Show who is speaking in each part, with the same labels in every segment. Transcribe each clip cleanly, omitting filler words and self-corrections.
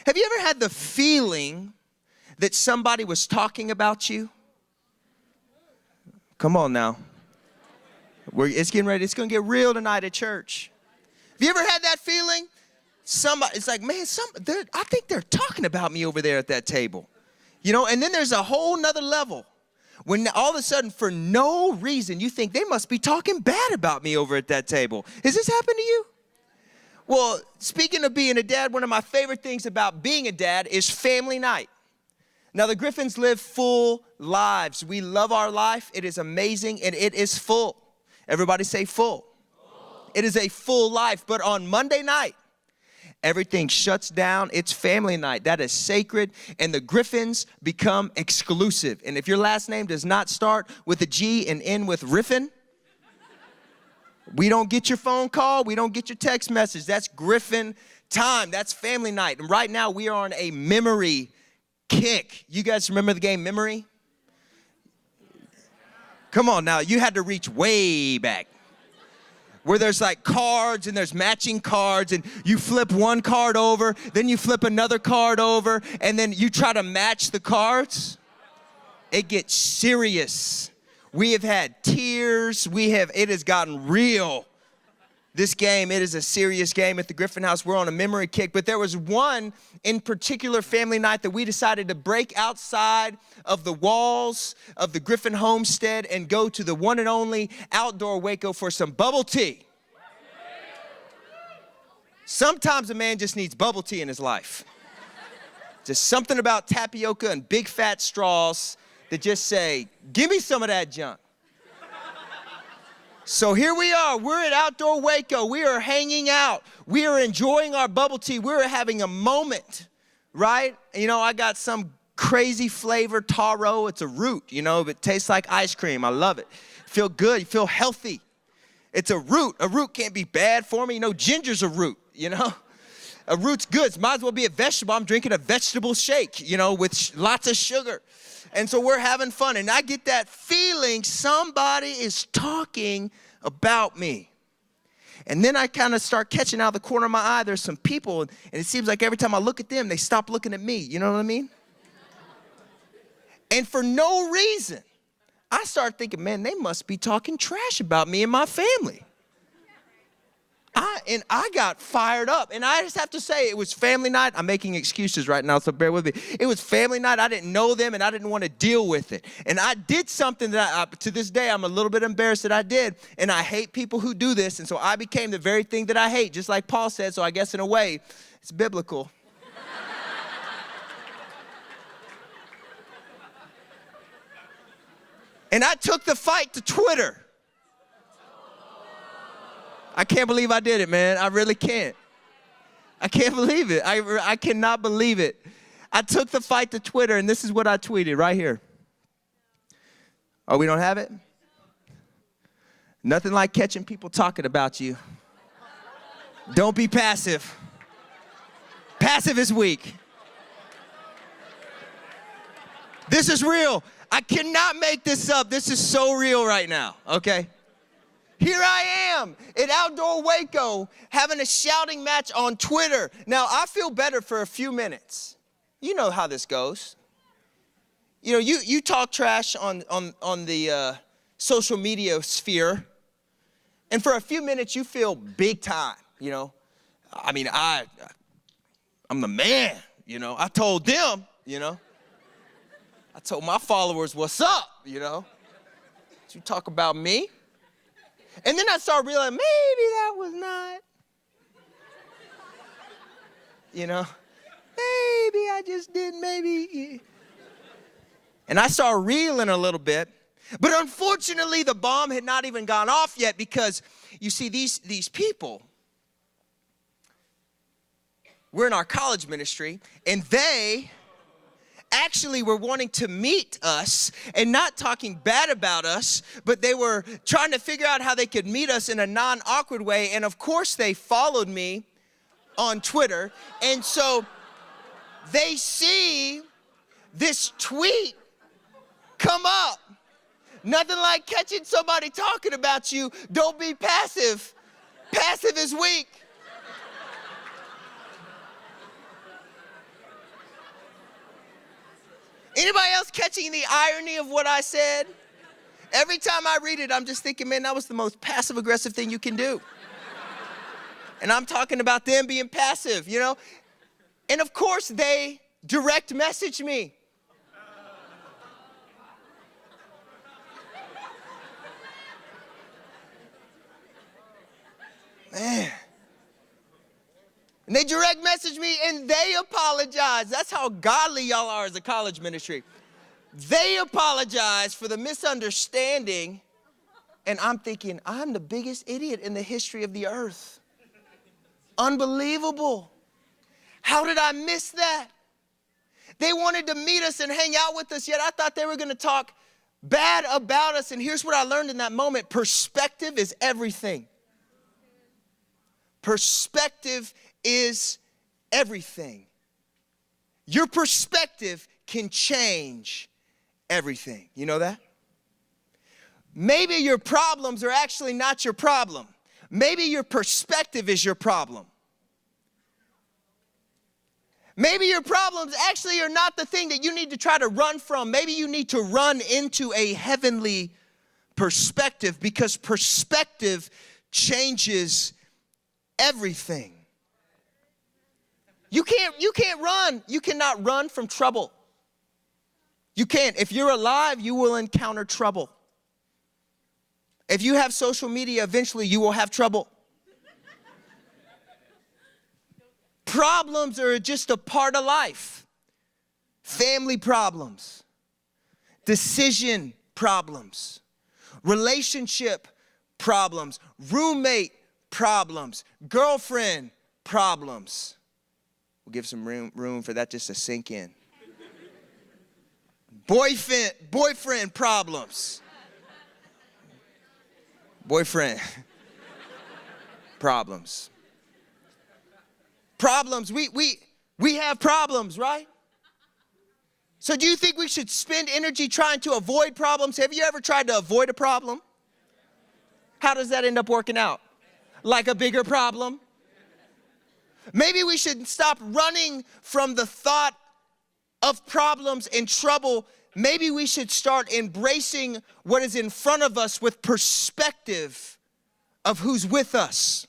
Speaker 1: Have you ever had the feeling that somebody was talking about you? Come on now. It's getting ready. It's going to get real tonight at church. Have you ever had that feeling? It's like, man, I think they're talking about me over there at that table. You know, and then there's a whole nother level when all of a sudden, for no reason, you think they must be talking bad about me over at that table. Has this happened to you? Well, speaking of being a dad, one of my favorite things about being a dad is family night. Now, the Griffins live full lives. We love our life. It is amazing, and it is full. Everybody say full. It is a full life, but on Monday night, everything shuts down. It's family night. That is sacred, and the Griffins become exclusive. And if your last name does not start with a G and end with Riffin, we don't get your phone call. We don't get your text message. That's Griffin time. That's family night. And right now, we are on a memory kick. You guys remember the game Memory? Come on now. You had to reach way back, where there's like cards and there's matching cards, and you flip one card over, then you flip another card over, and then you try to match the cards. It gets serious. We have had tears. It has gotten real. This game, it is a serious game at the Griffin house. We're on a memory kick, but there was one in particular family night that we decided to break outside of the walls of the Griffin homestead and go to the one and only outdoor Waco for some bubble tea. Sometimes a man just needs bubble tea in his life. Just something about tapioca and big fat straws that just say, give me some of that junk. So here we are. We're at Outdoor Waco. We are hanging out. We are enjoying our bubble tea. We're having a moment, right? You know, I got some crazy flavor taro. It's a root, you know, but it tastes like ice cream. I love it. Feel good. You feel healthy. It's a root. A root can't be bad for me. You know, ginger's a root, you know. A root's good. Might as well be a vegetable. I'm drinking a vegetable shake, you know, with lots of sugar. And so we're having fun. And I get that feeling somebody is talking about me. And then I kind of start catching out of the corner of my eye, there's some people, and it seems like every time I look at them, they stop looking at me. You know what I mean? And for no reason, I start thinking, man, they must be talking trash about me and my family. I got fired up, and I just have to say, it was family night. I'm making excuses right now, so bear with me. It was family night. I didn't know them, and I didn't want to deal with it. And I did something that to this day, I'm a little bit embarrassed that I did, and I hate people who do this, and so I became the very thing that I hate, just like Paul said, so I guess in a way, it's biblical. And I took the fight to Twitter. I can't believe I did it, man. I really can't. I can't believe it. I cannot believe it. I took the fight to Twitter, and this is what I tweeted right here. Oh, we don't have it? Nothing like catching people talking about you. Don't be passive. Passive is weak. This is real. I cannot make this up. This is so real right now, okay? Here I am at Outdoor Waco having a shouting match on Twitter. Now, I feel better for a few minutes. You know how this goes. You know, you talk trash on the social media sphere, and for a few minutes you feel big time, you know. I mean, I'm the man, you know. I told them, you know. I told my followers what's up, you know. You talk about me. And then I started realizing, maybe that was not, you know, maybe I just didn't, maybe. And I started reeling a little bit. But unfortunately, the bomb had not even gone off yet because, you see, these people, we're in our college ministry, and they actually were wanting to meet us and not talking bad about us, but they were trying to figure out how they could meet us in a non-awkward way. And of course, they followed me on Twitter. And so they see this tweet come up. Nothing like catching somebody talking about you. Don't be passive. Passive is weak. Anybody else catching the irony of what I said? Every time I read it, I'm just thinking, man, that was the most passive-aggressive thing you can do. And I'm talking about them being passive, you know? And of course, they direct message me. Man. And they direct message me and they apologize. That's how godly y'all are as a college ministry. They apologize for the misunderstanding. And I'm thinking, I'm the biggest idiot in the history of the earth. Unbelievable. How did I miss that? They wanted to meet us and hang out with us, yet I thought they were going to talk bad about us. And here's what I learned in that moment. Perspective is everything. Perspective is everything. Your perspective can change everything. You know that? Maybe your problems are actually not your problem. Maybe your perspective is your problem. Maybe your problems actually are not the thing that you need to try to run from. Maybe you need to run into a heavenly perspective, because perspective changes everything. You can't run. You cannot run from trouble. You can't. If you're alive, you will encounter trouble. If you have social media, eventually you will have trouble. Problems are just a part of life. Family problems, decision problems, relationship problems, roommate problems, girlfriend problems. We'll give some room for that just to sink in. Boyfriend problems. Boyfriend problems. Problems. We have problems, right? So do you think we should spend energy trying to avoid problems? Have you ever tried to avoid a problem? How does that end up working out? Like a bigger problem? Maybe we should stop running from the thought of problems and trouble. Maybe we should start embracing what is in front of us with perspective of who's with us.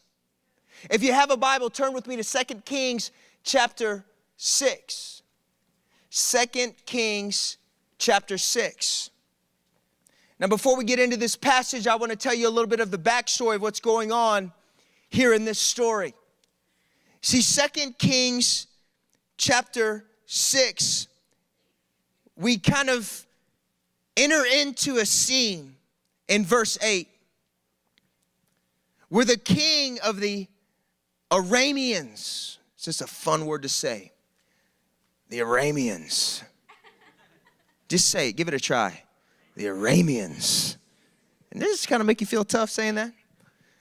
Speaker 1: If you have a Bible, turn with me to 2 Kings chapter 6. 2 Kings chapter 6. Now, before we get into this passage, I want to tell you a little bit of the backstory of what's going on here in this story. See, 2 Kings chapter 6, we kind of enter into a scene in verse 8 where the king of the Iranians, it's just a fun word to say, the Iranians. Just say it, give it a try. The Iranians. And this kind of make you feel tough saying that?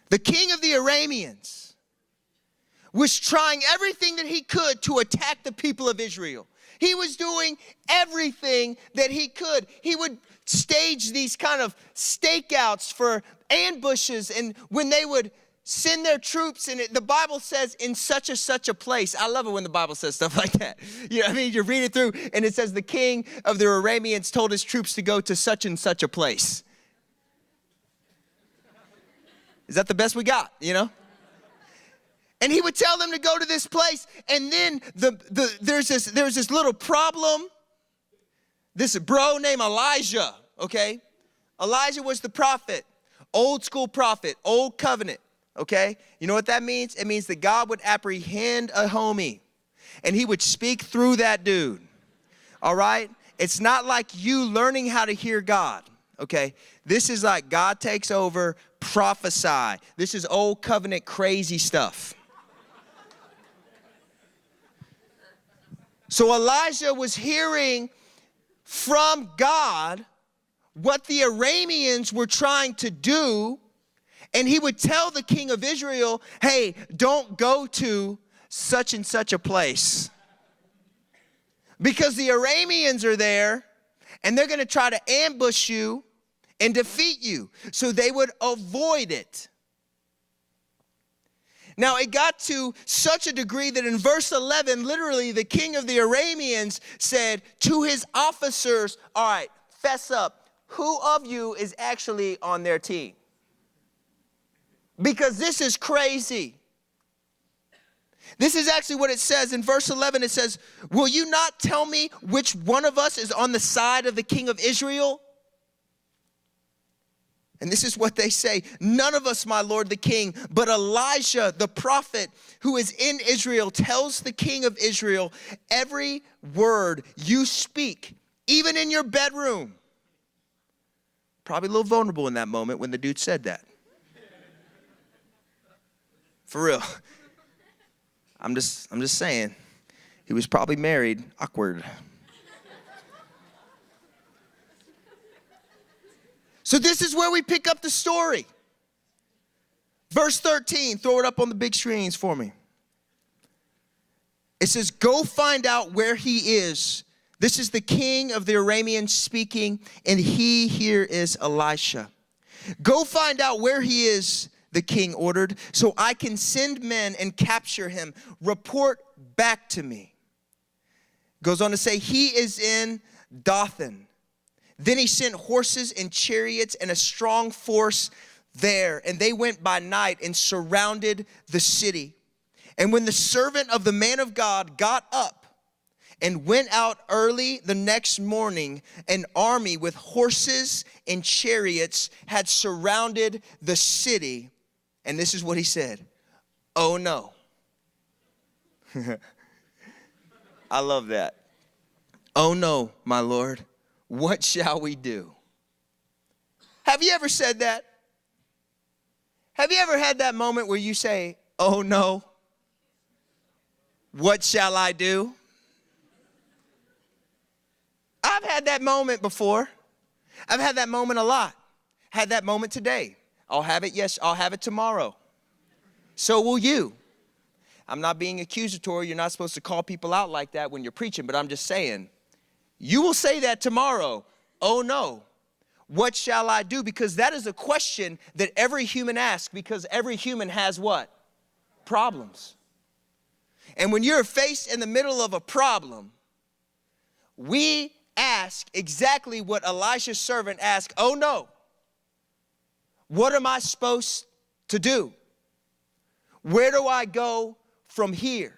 Speaker 1: The king of the Iranians was trying everything that he could to attack the people of Israel. He was doing everything that he could. He would stage these kind of stakeouts for ambushes, and when they would send their troops, and the Bible says in such a place. I love it when the Bible says stuff like that. You know what I mean? You read it through and it says the king of the Iranians told his troops to go to such and such a place. Is that the best we got, you know? And he would tell them to go to this place, and then there's this little problem. This bro named Elijah, okay? Elijah was the prophet, old school prophet, old covenant. Okay, you know what that means? It means that God would apprehend a homie and he would speak through that dude. All right? It's not like you learning how to hear God. Okay, this is like God takes over, prophesy. This is old covenant crazy stuff. So Elijah was hearing from God what the Arameans were trying to do. And he would tell the king of Israel, hey, don't go to such and such a place. because the Iranians are there and they're going to try to ambush you and defeat you. So they would avoid it. Now, it got to such a degree that in verse 11, literally, the king of the Iranians said to his officers, all right, fess up. Who of you is actually on their team? Because this is crazy. This is actually what it says. In verse 11, it says, will you not tell me which one of us is on the side of the king of Israel? And this is what they say. None of us, my lord the king, but Elisha, the prophet who is in Israel, tells the king of Israel every word you speak, even in your bedroom. Probably a little vulnerable in that moment when the dude said that. For real. I'm just saying. He was probably married. Awkward. So this is where we pick up the story. Verse 13, throw it up on the big screens for me. It says, go find out where he is. This is the king of the Iranians speaking, and he here is Elisha. Go find out where he is, the king ordered, so I can send men and capture him. Report back to me. Goes on to say, he is in Dothan. Then he sent horses and chariots and a strong force there. And they went by night and surrounded the city. And when the servant of the man of God got up and went out early the next morning, an army with horses and chariots had surrounded the city. And this is what he said. Oh no. I love that. Oh no, my Lord. What shall we do? Have you ever said that? Have you ever had that moment where you say, oh no, what shall I do? I've had that moment before. I've had that moment a lot. Had that moment today. I'll have it, yes, I'll have it tomorrow. So will you. I'm not being accusatory. You're not supposed to call people out like that when you're preaching, but I'm just saying, you will say that tomorrow. Oh no, what shall I do? Because that is a question that every human asks, because every human has what? Problems. And when you're faced in the middle of a problem, we ask exactly what Elisha's servant asked. Oh no, what am I supposed to do? Where do I go from here?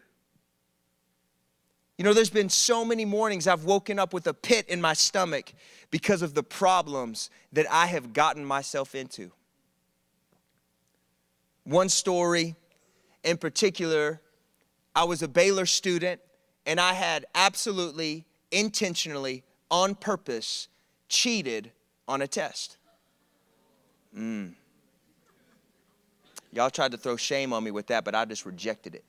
Speaker 1: You know, there's been so many mornings I've woken up with a pit in my stomach because of the problems that I have gotten myself into. One story in particular, I was a Baylor student and I had absolutely, intentionally, on purpose, cheated on a test. Y'all tried to throw shame on me with that, but I just rejected it.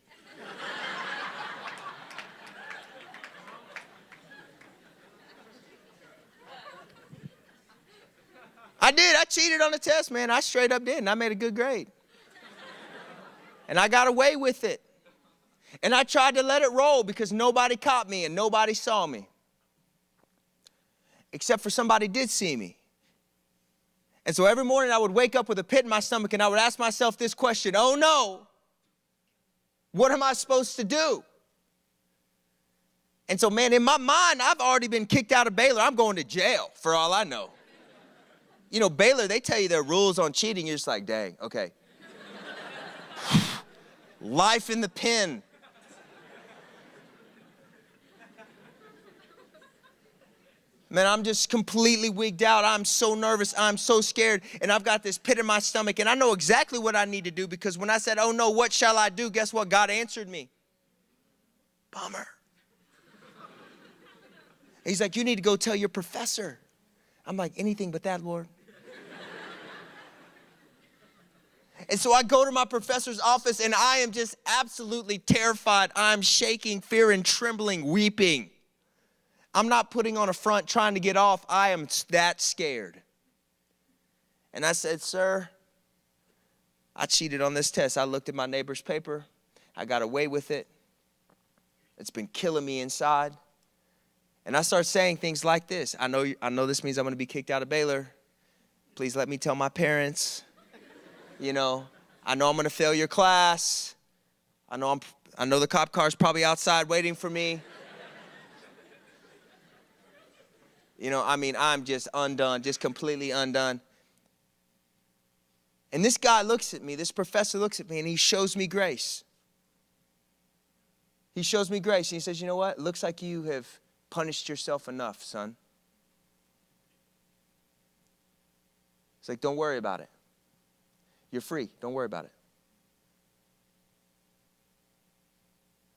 Speaker 1: I did. I cheated on the test, man. I straight up did, and I made a good grade. And I got away with it. And I tried to let it roll because nobody caught me and nobody saw me. Except for somebody did see me. And so every morning I would wake up with a pit in my stomach and I would ask myself this question, oh no, what am I supposed to do? And so, man, in my mind, I've already been kicked out of Baylor. I'm going to jail for all I know. You know, Baylor, they tell you their rules on cheating. You're just like, dang, okay. Life in the pen. Man, I'm just completely wigged out. I'm so nervous. I'm so scared. And I've got this pit in my stomach. And I know exactly what I need to do because when I said, oh no, what shall I do? Guess what? God answered me. Bummer. He's like, you need to go tell your professor. I'm like, anything but that, Lord. And so I go to my professor's office and I am just absolutely terrified. I'm shaking, fear and trembling, weeping. I'm not putting on a front trying to get off. I am that scared. And I said, sir, I cheated on this test. I looked at my neighbor's paper. I got away with it. It's been killing me inside. And I start saying things like this. I know this means I'm going to be kicked out of Baylor. Please let me tell my parents. I know I'm going to fail your class. I know the cop car's probably outside waiting for me. I'm just undone, just completely undone. And this guy looks at me, this professor looks at me, and he shows me grace. He shows me grace, and he says, you know what? It looks like you have punished yourself enough, son. It's like, don't worry about it. You're free. Don't worry about it.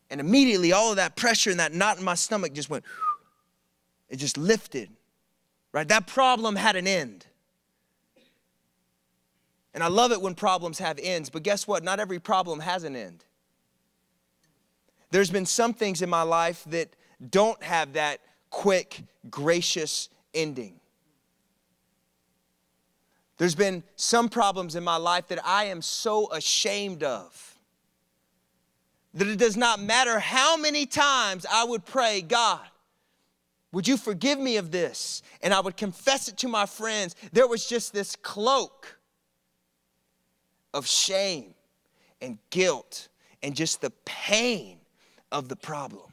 Speaker 1: And immediately, all of that pressure and that knot in my stomach just went, it just lifted, right? That problem had an end. And I love it when problems have ends, but guess what? Not every problem has an end. There's been some things in my life that don't have that quick, gracious ending. There's been some problems in my life that I am so ashamed of that it does not matter how many times I would pray, God, would you forgive me of this? And I would confess it to my friends. There was just this cloak of shame and guilt and just the pain of the problem.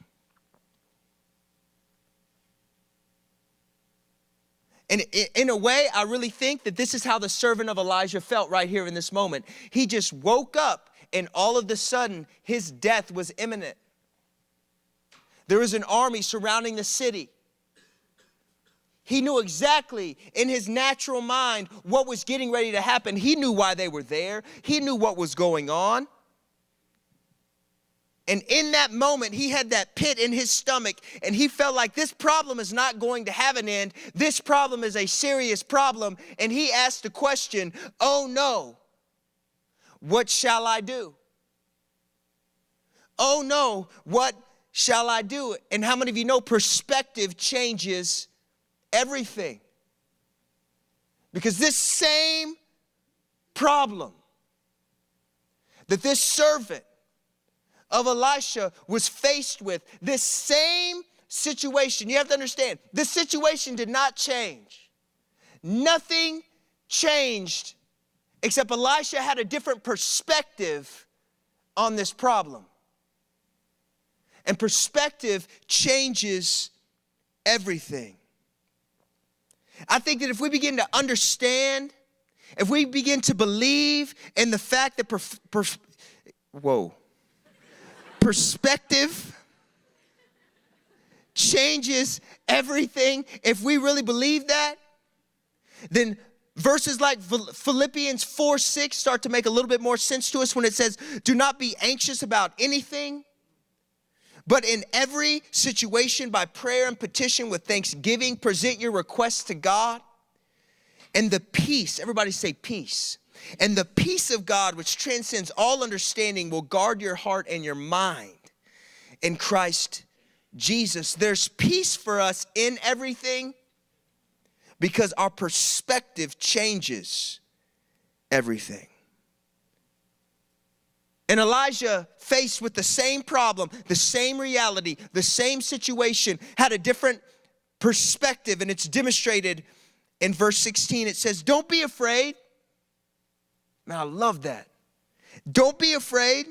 Speaker 1: And in a way, I really think that this is how the servant of Elijah felt right here in this moment. He just woke up and all of a sudden his death was imminent. There was an army surrounding the city. He knew exactly in his natural mind what was getting ready to happen. He knew why they were there. He knew what was going on. And in that moment, he had that pit in his stomach, and he felt like this problem is not going to have an end. This problem is a serious problem. And he asked the question, oh no, what shall I do? Oh no, what shall I do? And how many of you know perspective changes everything? Because this same problem that this servant of Elisha was faced with, this same situation, you have to understand, this situation did not change. Nothing changed except Elisha had a different perspective on this problem. And perspective changes everything. I think that if we begin to understand, if we begin to believe in the fact that perspective changes everything, if we really believe that, then verses like Philippians 4:6 start to make a little bit more sense to us when it says, do not be anxious about anything, but in every situation by prayer and petition with thanksgiving, present your requests to God. And the peace, everybody say peace. And the peace of God, which transcends all understanding, will guard your heart and your mind in Christ Jesus. There's peace for us in everything because our perspective changes everything. And Elijah, faced with the same problem, the same reality, the same situation, had a different perspective, and it's demonstrated in verse 16. It says, don't be afraid. Man, I love that. Don't be afraid.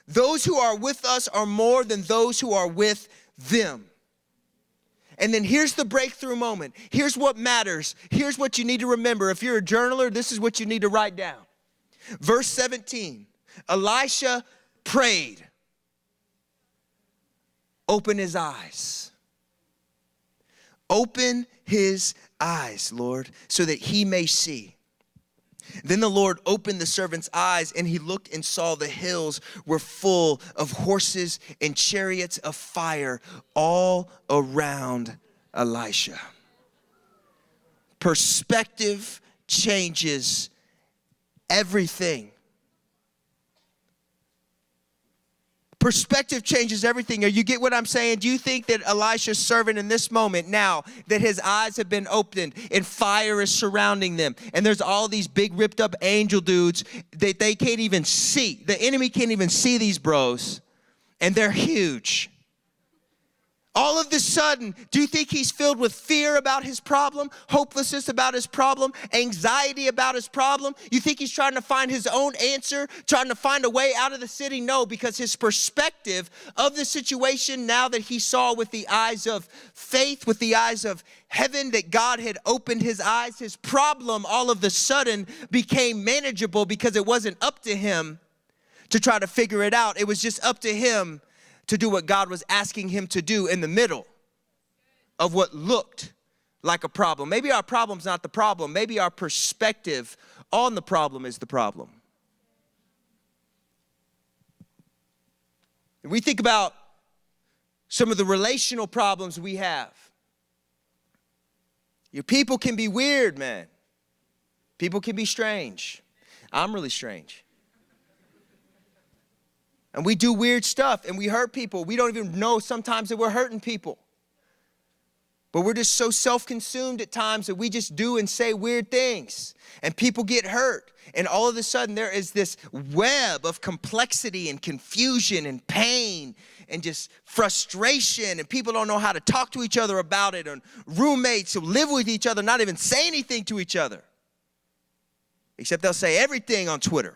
Speaker 1: Those who are with us are more than those who are with them. And then here's the breakthrough moment. Here's what matters. Here's what you need to remember. If you're a journaler, this is what you need to write down. Verse 17, Elisha prayed. Open his eyes. Open his eyes, Lord, so that he may see. Then the Lord opened the servant's eyes, and he looked and saw the hills were full of horses and chariots of fire all around Elisha. Perspective changes everything. Perspective changes everything. You get what I'm saying? Do you think that Elisha's servant in this moment, now that his eyes have been opened and fire is surrounding them, and there's all these big ripped up angel dudes that they can't even see. The enemy can't even see these bros, and they're huge. All of of the sudden, do you think he's filled with fear about his problem, hopelessness about his problem, anxiety about his problem? You think he's trying to find his own answer, trying to find a way out of the city? No, because his perspective of the situation, now that he saw with the eyes of faith, with the eyes of heaven, that God had opened his eyes, his problem all of the sudden became manageable, because it wasn't up to him to try to figure it out. It was just up to him to do what God was asking him to do in the middle of what looked like a problem. Maybe our problem's not the problem. Maybe our perspective on the problem is the problem. If we think about some of the relational problems we have, your people can be weird, man. People can be strange. I'm really strange. And we do weird stuff and we hurt people. We don't even know sometimes that we're hurting people. But we're just so self-consumed at times that we just do and say weird things. And people get hurt. And all of a sudden there is this web of complexity and confusion and pain and just frustration. And people don't know how to talk to each other about it. And roommates who live with each other not even say anything to each other. Except they'll say everything on Twitter.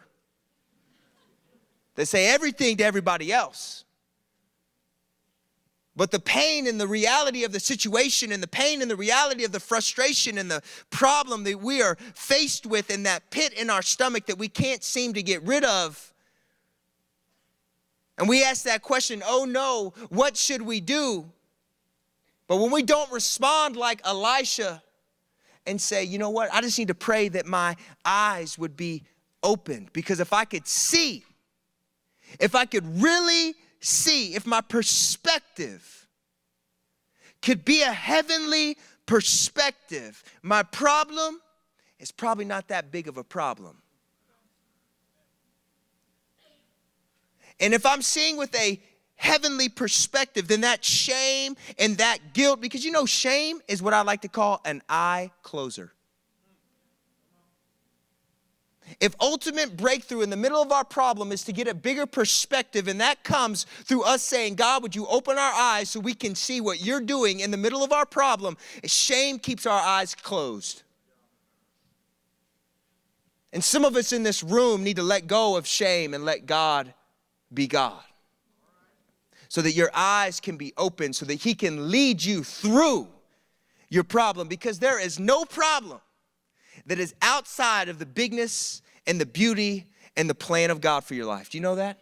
Speaker 1: They say everything to everybody else. But the pain and the reality of the situation and the pain and the reality of the frustration and the problem that we are faced with in that pit in our stomach that we can't seem to get rid of. And we ask that question, oh no, what should we do? But when we don't respond like Elisha and say, you know what, I just need to pray that my eyes would be opened. Because if I could see, if I could really see, if my perspective could be a heavenly perspective, my problem is probably not that big of a problem. And if I'm seeing with a heavenly perspective, then that shame and that guilt, because you know shame is what I like to call an eye closer. If ultimate breakthrough in the middle of our problem is to get a bigger perspective, and that comes through us saying, God, would you open our eyes so we can see what you're doing in the middle of our problem, shame keeps our eyes closed. And some of us in this room need to let go of shame and let God be God. So that your eyes can be open, so that he can lead you through your problem. Because there is no problem that is outside of the bigness and the beauty and the plan of God for your life. Do you know that?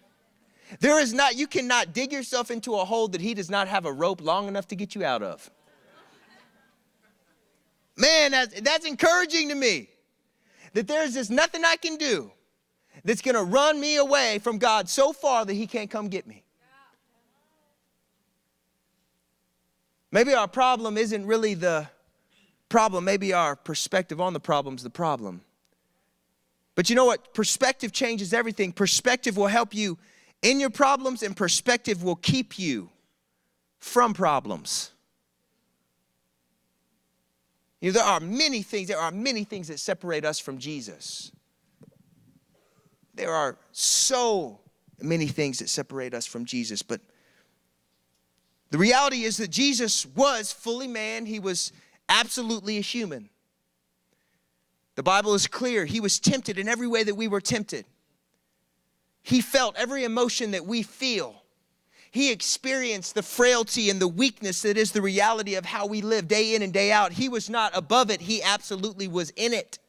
Speaker 1: There is not, you cannot dig yourself into a hole that he does not have a rope long enough to get you out of. Man, that's encouraging to me. That there's just nothing I can do that's going to run me away from God so far that he can't come get me. Maybe our problem isn't really the problem. Maybe our perspective on the problem's the problem. But you know what? Perspective changes everything. Perspective will help you in your problems, and perspective will keep you from problems. You know, there are many things that separate us from Jesus. There are so many things that separate us from Jesus, but the reality is that Jesus was fully man. He was absolutely a human. The Bible is clear. He was tempted in every way that we were tempted. He felt every emotion that we feel. He experienced the frailty and the weakness that is the reality of how we live day in and day out. He was not above it. He absolutely was in it.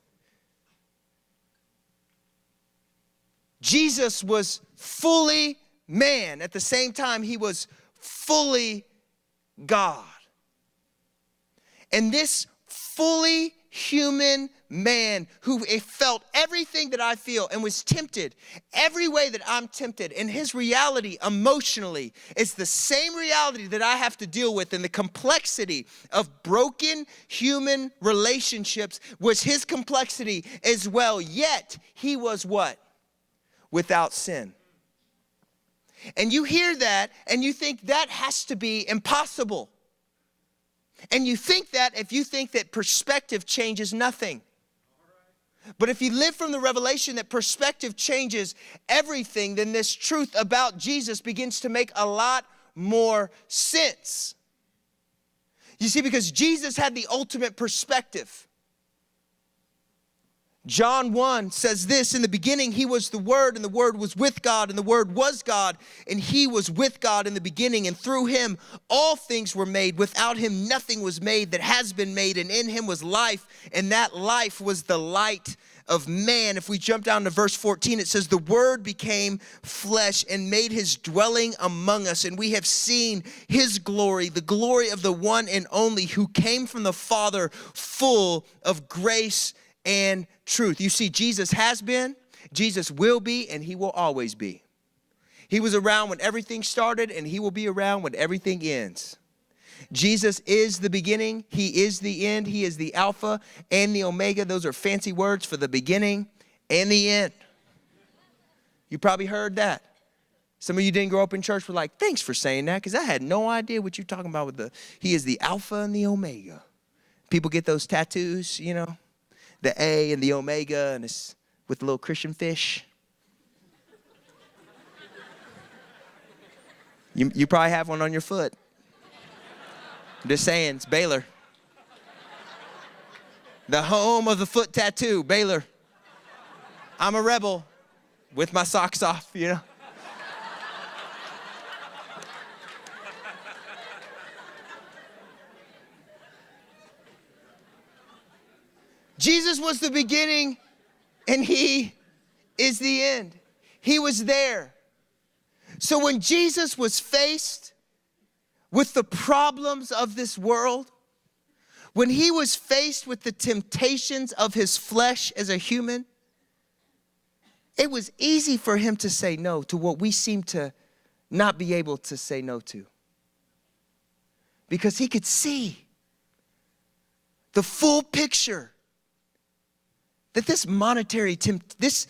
Speaker 1: Jesus was fully man. At the same time, he was fully God. And this fully human man who felt everything that I feel and was tempted every way that I'm tempted, and his reality emotionally is the same reality that I have to deal with, and the complexity of broken human relationships was his complexity as well. Yet he was what? Without sin. And you hear that and you think that has to be impossible. And you think that if you think that perspective changes nothing. But if you live from the revelation that perspective changes everything, then this truth about Jesus begins to make a lot more sense. You see, because Jesus had the ultimate perspective. John 1 says this, in the beginning he was the Word, and the Word was with God, and the Word was God, and he was with God in the beginning, and through him all things were made. Without him nothing was made that has been made, and in him was life, and that life was the light of man. If we jump down to verse 14, it says, the Word became flesh and made his dwelling among us, and we have seen his glory, the glory of the one and only who came from the Father, full of grace and truth. You see, Jesus has been, Jesus will be, and he will always be. He was around when everything started, and he will be around when everything ends. Jesus is the beginning. He is the end. He is the Alpha and the Omega. Those are fancy words for the beginning and the end. You probably heard that. Some of you didn't grow up in church were like, thanks for saying that, because I had no idea what you're talking about with he is the Alpha and the Omega. People get those tattoos, you know. The A and the Omega, and it's with a little Christian fish. You probably have one on your foot. I'm just saying, it's Baylor. The home of the foot tattoo, Baylor. I'm a rebel with my socks off, you know. Jesus was the beginning, and he is the end. He was there. So when Jesus was faced with the problems of this world, when he was faced with the temptations of his flesh as a human, it was easy for him to say no to what we seem to not be able to say no to. Because he could see the full picture that this momentary temptation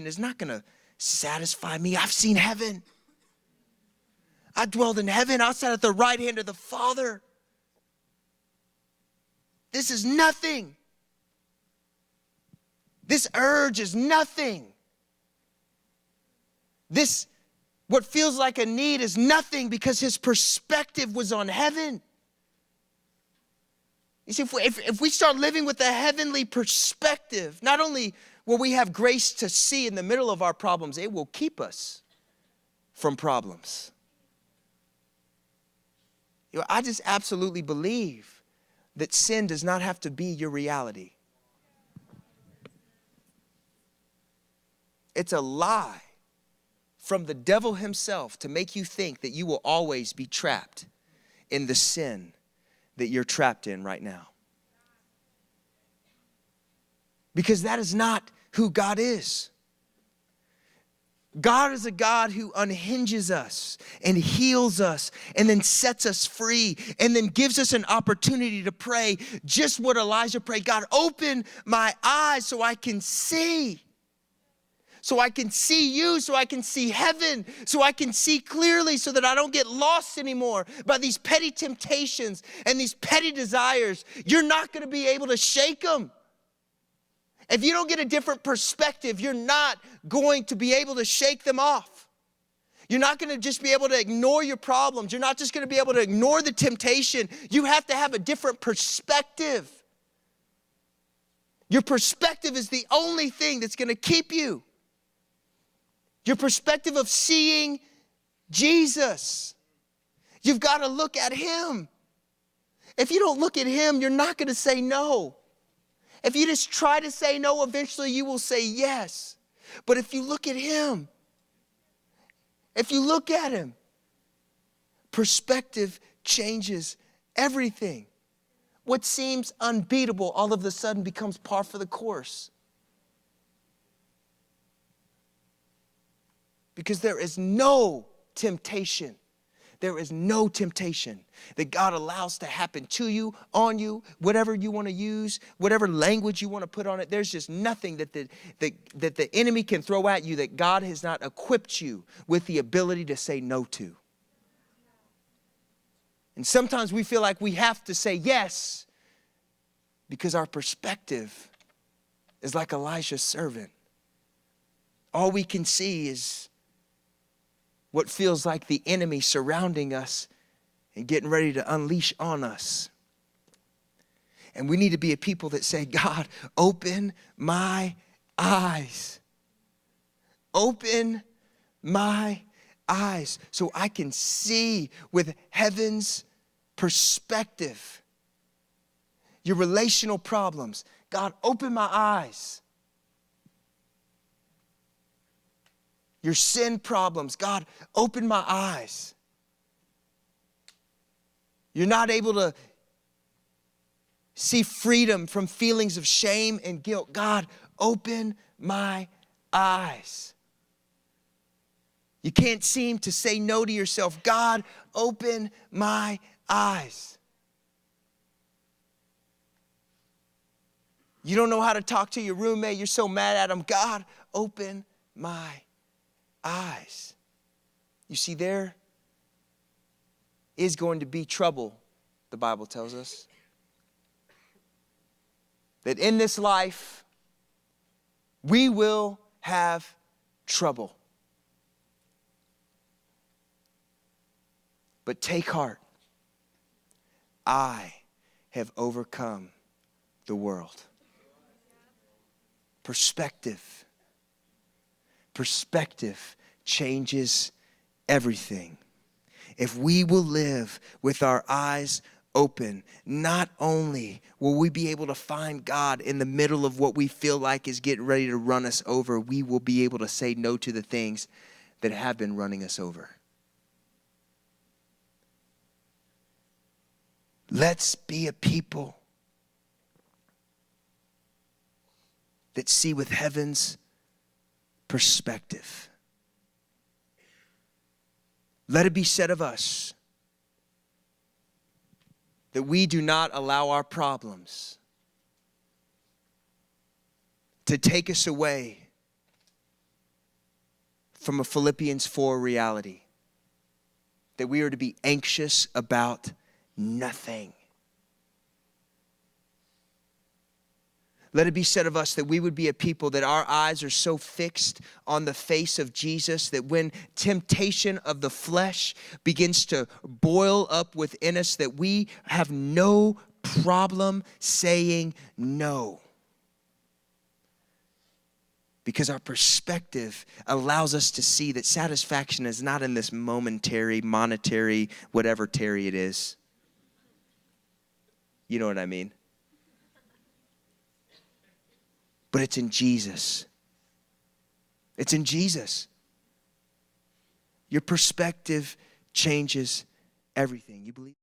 Speaker 1: is not going to satisfy me. I've seen heaven. I dwelled in heaven. I sat at the right hand of the Father. This is nothing. This urge is nothing. This, what feels like a need, is nothing, because his perspective was on heaven. You see, if we start living with a heavenly perspective, not only will we have grace to see in the middle of our problems, it will keep us from problems. You know, I just absolutely believe that sin does not have to be your reality. It's a lie from the devil himself to make you think that you will always be trapped in the sin that you're trapped in right now. Because that is not who God is. God is a God who unhinges us and heals us and then sets us free and then gives us an opportunity to pray just what Elijah prayed. God, open my eyes so I can see. So I can see you, so I can see heaven, so I can see clearly, so that I don't get lost anymore by these petty temptations and these petty desires. You're not going to be able to shake them. If you don't get a different perspective, you're not going to be able to shake them off. You're not going to just be able to ignore your problems. You're not just going to be able to ignore the temptation. You have to have a different perspective. Your perspective is the only thing that's going to keep you. Your perspective of seeing Jesus. You've got to look at him. If you don't look at him, you're not going to say no. If you just try to say no, eventually you will say yes. But if you look at him, perspective changes everything. What seems unbeatable all of a sudden becomes par for the course. Because there is no temptation that God allows to happen to you, on you, whatever you want to use, whatever language you want to put on it. There's just nothing that the enemy can throw at you that God has not equipped you with the ability to say no to. And sometimes we feel like we have to say yes because our perspective is like Elisha's servant. All we can see is what feels like the enemy surrounding us and getting ready to unleash on us. And we need to be a people that say, God, open my eyes. Open my eyes so I can see with heaven's perspective. Your relational problems, God, open my eyes. Your sin problems, God, open my eyes. You're not able to see freedom from feelings of shame and guilt. God, open my eyes. You can't seem to say no to yourself. God, open my eyes. You don't know how to talk to your roommate. You're so mad at him. God, open my eyes. You see, there is going to be trouble, the Bible tells us. That in this life, we will have trouble. But take heart. I have overcome the world. Perspective. Perspective changes everything. If we will live with our eyes open, not only will we be able to find God in the middle of what we feel like is getting ready to run us over, we will be able to say no to the things that have been running us over. Let's be a people that see with heaven's perspective. Let it be said of us that we do not allow our problems to take us away from a Philippians 4 reality. That we are to be anxious about nothing. Let it be said of us that we would be a people that our eyes are so fixed on the face of Jesus that when temptation of the flesh begins to boil up within us, that we have no problem saying no. Because our perspective allows us to see that satisfaction is not in this momentary, monetary, whatever Terry it is. You know what I mean? But it's in Jesus. It's in Jesus. Your perspective changes everything. You believe?